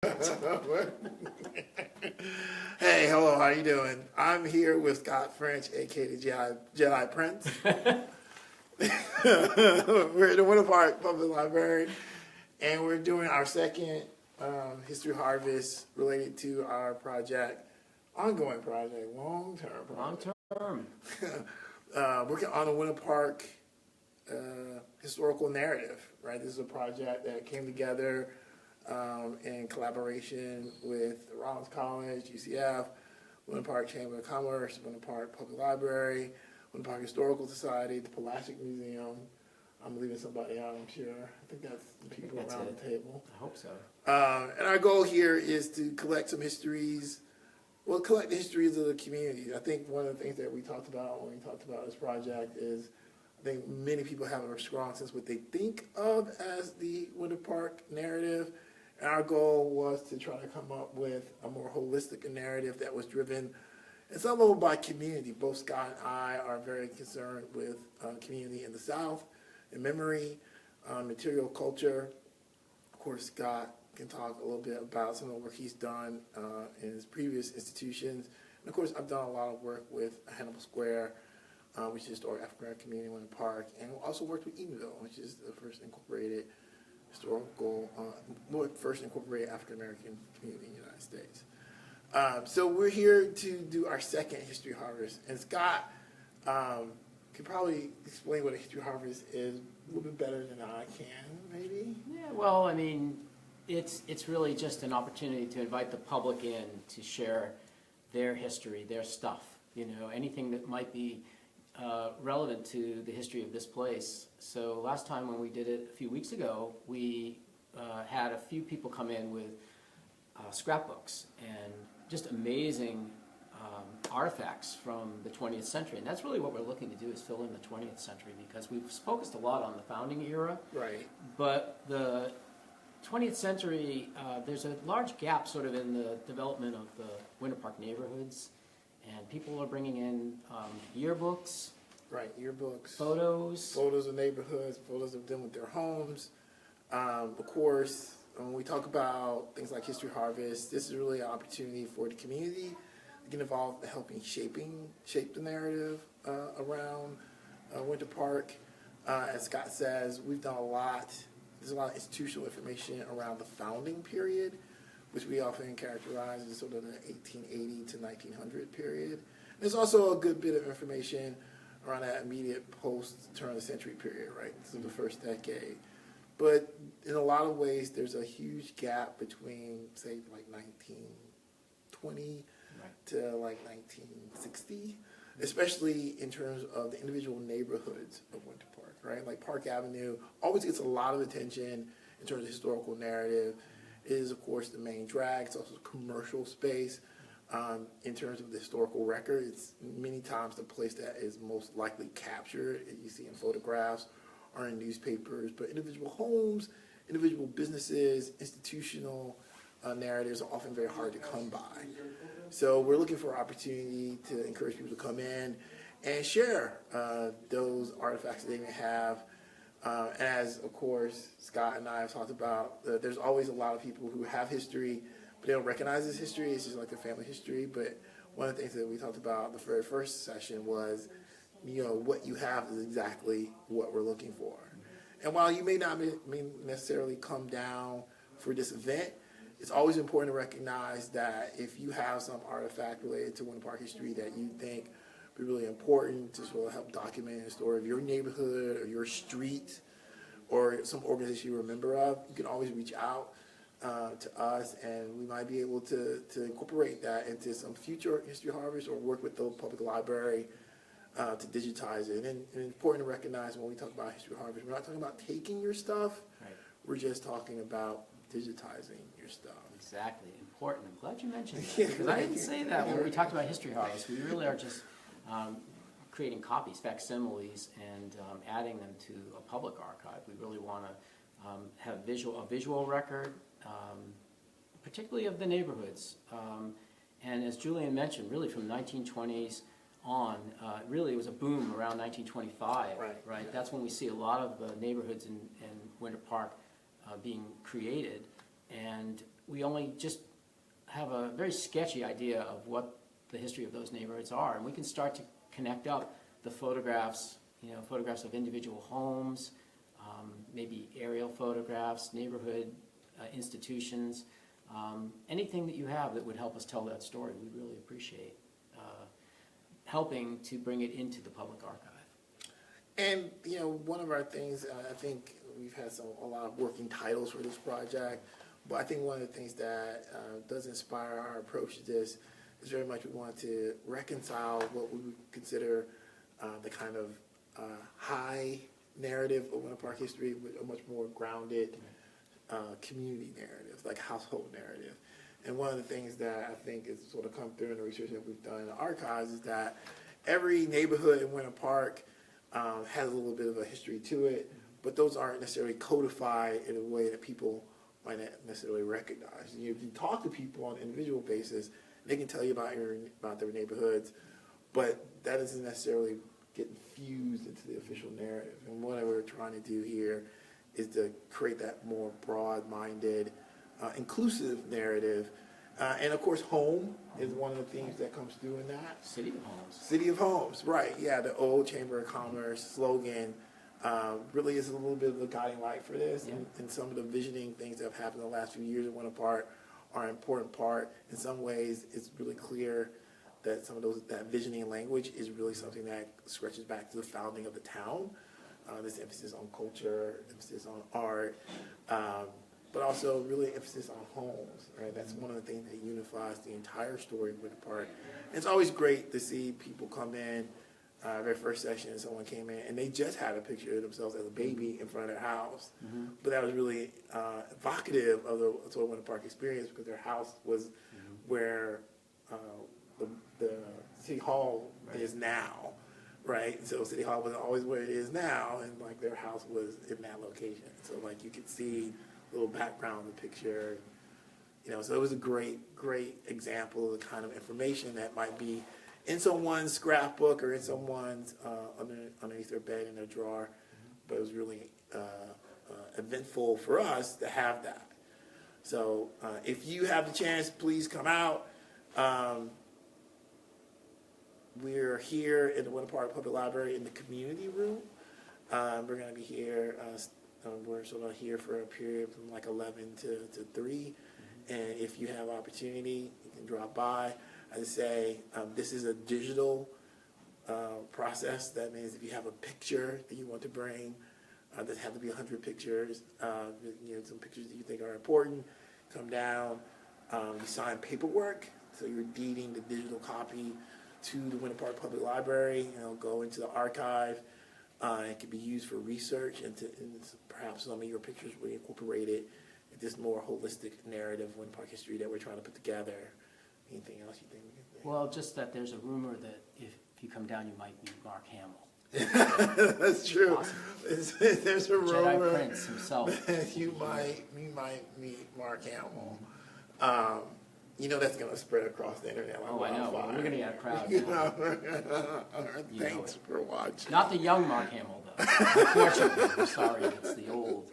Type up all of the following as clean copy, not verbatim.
Hey, hello, how you doing? I'm here with Scott French, aka the Jedi Prince. We're at the Winter Park Public Library, and we're doing our second history harvest related to our ongoing project, long-term project. Working on the Winter Park historical narrative, right? This is a project that came together in collaboration with Rollins College, UCF, Winter Park Chamber of Commerce, Winter Park Public Library, Winter Park Historical Society, the Pulaski Museum. I'm leaving somebody out, I'm sure. I think that's the people around the table. I hope so. And our goal here is to collect some histories, collect the histories of the community. I think one of the things that we talked about when we talked about this project is I think many people have a strong sense of what they think of as the Winter Park narrative. And our goal was to try to come up with a more holistic narrative that was driven at some level by community. Both Scott and I are very concerned with community in the South, in memory, material culture. Of course, Scott can talk a little bit about some of the work he's done in his previous institutions. And of course, I've done a lot of work with Hannibal Square, which is historic African American community in Winter Park, and also worked with Eatonville, which is the first incorporated first incorporated African American community in the United States. So we're here to do our second history harvest, and Scott can probably explain what a history harvest is a little bit better than I can, maybe. Yeah, well, I mean, it's really just an opportunity to invite the public in to share their history, their stuff. You know, anything that might be relevant to the history of this place. So last time when we did it a few weeks ago, we had a few people come in with scrapbooks and just amazing artifacts from the 20th century. And that's really what we're looking to do, is fill in the 20th century, because we've focused a lot on the founding era. Right. But the 20th century, there's a large gap sort of in the development of the Winter Park neighborhoods. And people are bringing in yearbooks. Right, yearbooks. Photos. Photos of neighborhoods, photos of them with their homes. Of course, when we talk about things like History Harvest, this is really an opportunity for the community to get involved in helping shape the narrative around Winter Park. As Scott says, we've done a lot. There's a lot of institutional information around the founding period, which we often characterize as sort of the 1880 to 1900 period. There's also a good bit of information around that immediate post-turn of the century period, right? So the first decade. But in a lot of ways, there's a huge gap between, say, like 1920 to like 1960, especially in terms of the individual neighborhoods of Winter Park, right? Like Park Avenue always gets a lot of attention in terms of historical narrative. It is, of course, the main drag. It's also a commercial space. In terms of the historical record, it's many times the place that is most likely captured, you see in photographs or in newspapers. But individual homes, individual businesses, institutional narratives are often very hard to come by. So we're looking for an opportunity to encourage people to come in and share those artifacts that they may have. As, of course, Scott and I have talked about, there's always a lot of people who have history, but they don't recognize this history. It's just like their family history. But one of the things that we talked about the very first session was, you know, what you have is exactly what we're looking for. And while you may not necessarily come down for this event, it's always important to recognize that if you have some artifact related to Winter Park history that you think be really important to sort of help document the story of your neighborhood or your street or some organization you're a member of, you can always reach out to us, and we might be able to incorporate that into some future history harvest or work with the public library to digitize it. And it's important to recognize when we talk about history harvest, we're not talking about taking your stuff, Right. We're just talking about digitizing your stuff. Exactly. Important. I'm glad you mentioned that, because I didn't say that when we talked about History Harvest. We really are just creating copies, facsimiles, and adding them to a public archive. We really want to have a visual record, particularly of the neighborhoods. And as Julian mentioned, really from the 1920s on, really it was a boom around 1925. Right. Yeah. That's when we see a lot of neighborhoods in Winter Park being created. And we only just have a very sketchy idea of what the history of those neighborhoods are, and we can start to connect up the photographs, photographs of individual homes, maybe aerial photographs, neighborhood institutions, anything that you have that would help us tell that story. We really appreciate helping to bring it into the public archive. And, one of our things, I think we've had a lot of working titles for this project, but I think one of the things that does inspire our approach to this is very much we want to reconcile what we would consider the kind of high narrative of Winter Park history with a much more grounded community narrative, like household narrative. And one of the things that I think has sort of come through in the research that we've done in the archives is that every neighborhood in Winter Park has a little bit of a history to it, but those aren't necessarily codified in a way that people might not necessarily recognize. You can talk to people on an individual basis, they can tell you about their neighborhoods, but that doesn't necessarily get infused into the official narrative. And what we're trying to do here is to create that more broad-minded, inclusive narrative. And of course, home is one of the themes that comes through in that. City of Homes. City of Homes, right. Yeah, the old Chamber of Commerce slogan really is a little bit of the guiding light for this. Yeah. And some of the visioning things that have happened in the last few years in Winter Park are an important part. In some ways, it's really clear that some of that visioning language is really something that stretches back to the founding of the town. This emphasis on culture, emphasis on art, but also really emphasis on homes, right? That's one of the things that unifies the entire story of Winter Park. And it's always great to see people come in. Their first session, someone came in and they just had a picture of themselves as a baby in front of their house. Mm-hmm. But that was really evocative of the sort of Winter Park experience because their house was where the City Hall is now, right? So City Hall wasn't always where it is now, and like their house was in that location. So like you could see a little background in the picture, so it was a great example of the kind of information that might be in someone's scrapbook or in someone's underneath their bed in their drawer, but it was really eventful for us to have that. So if you have the chance, please come out. We're here in the Winter Park Public Library in the community room. We're going to be here. We're sort of here for a period from like 11 to 3. And if you have opportunity, you can drop by. As I say, this is a digital process. That means if you have a picture that you want to bring, there have to be 100 pictures. Some pictures that you think are important, come down. You sign paperwork, so you're deeding the digital copy to the Winter Park Public Library. Go into the archive. It can be used for research, and perhaps some of your pictures will be incorporated in this more holistic narrative of Winter Park history that we're trying to put together. Anything else you think we can think? Well, just that there's a rumor that if you come down, you might meet Mark Hamill. That's true. There's a rumor. Jedi Prince himself. That you might meet Mark Hamill. That's going to spread across the internet. Like I know. Well, we're going to get a crowd. Thanks for watching. Not the young Mark Hamill, though. Unfortunately, I'm sorry. It's the old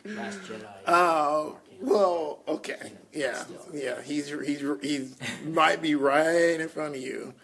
Last Jedi. Oh, well, okay. Yeah. He's might be right in front of you.